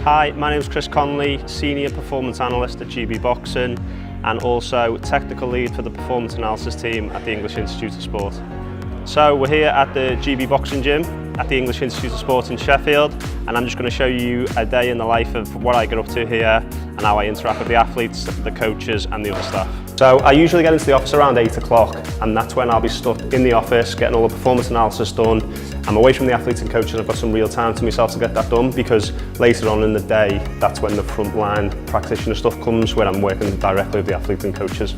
Hi, my name is Connelly, Senior Performance Analyst at GB Boxing and also Technical Lead for the Performance Analysis team at the English Institute of Sport. So we're here at the GB Boxing Gym at the English Institute of Sport in Sheffield, and I'm just going to show you a day in the life of what I get up to here and how I interact with the athletes, the coaches and the other staff. So I usually get into the office around 8 o'clock, and that's when I'll be stuck in the office getting all the performance analysis done. I'm away from the athletes and coaches. I've got some real time to myself to get that done, because later on in the day that's when the frontline practitioner stuff comes, where I'm working directly with the athletes and coaches.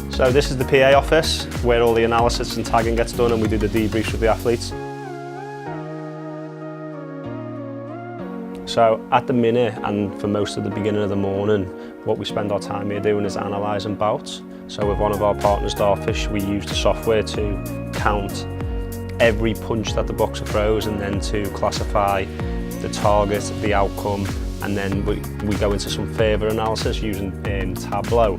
So this is the PA office where all the analysis and tagging gets done, and we do the debriefs with the athletes. So at the minute, and for most of the beginning of the morning, what we spend our time here doing is analysing bouts. So with one of our partners, Darfish, we use the software to count every punch that the boxer throws, and then to classify the target, the outcome, and then we go into some further analysis using Tableau,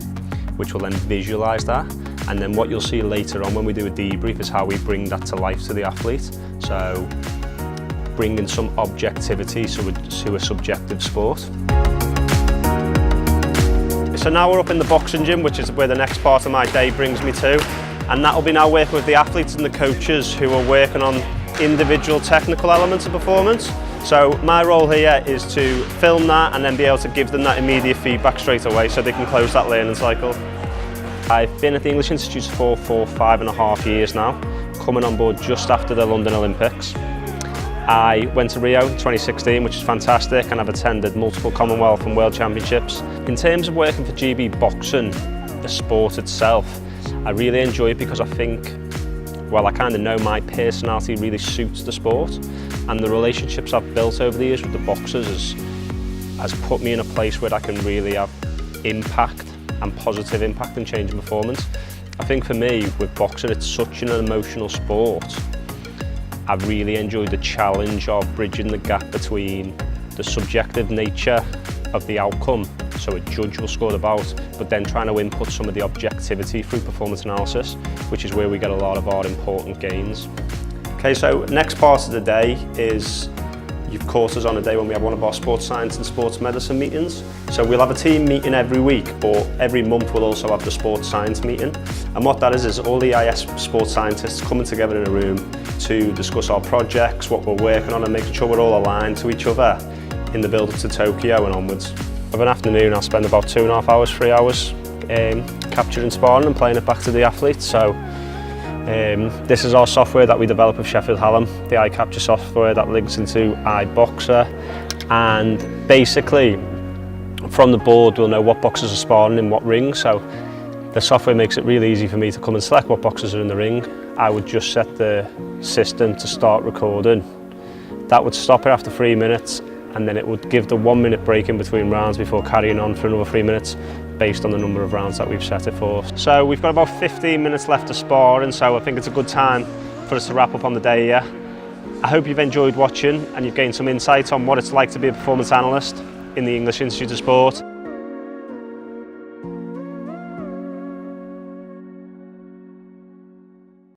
which will then visualise that. And then what you'll see later on when we do a debrief is how we bring that to life to the athlete. So bringing some objectivity to a subjective sport. So now we're up in the boxing gym, which is where the next part of my day brings me to. And that'll be now working with the athletes and the coaches who are working on individual technical elements of performance. So my role here is to film that and then be able to give them that immediate feedback straight away so they can close that learning cycle. I've been at the English Institute for 5.5 years now, coming on board just after the London Olympics. I went to Rio in 2016, which is fantastic, and I've attended multiple Commonwealth and World Championships. In terms of working for GB Boxing, the sport itself, I really enjoy it because I think, well, I kind of know my personality really suits the sport, and the relationships I've built over the years with the boxers has put me in a place where I can really have impact and positive impact and change in performance. I think for me, with boxing, it's such an emotional sport. I've really enjoyed the challenge of bridging the gap between the subjective nature of the outcome, so a judge will score the bout, but then trying to input some of the objectivity through performance analysis, which is where we get a lot of our important gains. Okay, so next part of the day is, you've caught us on a day when we have one of our sports science and sports medicine meetings. So we'll have a team meeting every week, but every month we'll also have the sports science meeting. And what that is all the EIS sports scientists coming together in a room to discuss our projects, what we're working on, and making sure we're all aligned to each other in the build up to Tokyo and onwards. Of an afternoon, I'll spend about 2.5 hours, 3 hours capturing sparring and playing it back to the athletes. So this is our software that we develop with Sheffield, the eye capture software that links into iBoxer, and basically from the board we'll know what boxers are sparring in what ring. So the software makes it really easy for me to come and select what boxers are in the ring. I would just set the system to start recording. That would stop it after 3 minutes, and then it would give the 1 minute break in between rounds before carrying on for another 3 minutes based on the number of rounds that we've set it for. So we've got about 15 minutes left to spar, and so I think it's a good time for us to wrap up on the day here. I hope you've enjoyed watching and you've gained some insight on what it's like to be a performance analyst in the English Institute of Sport.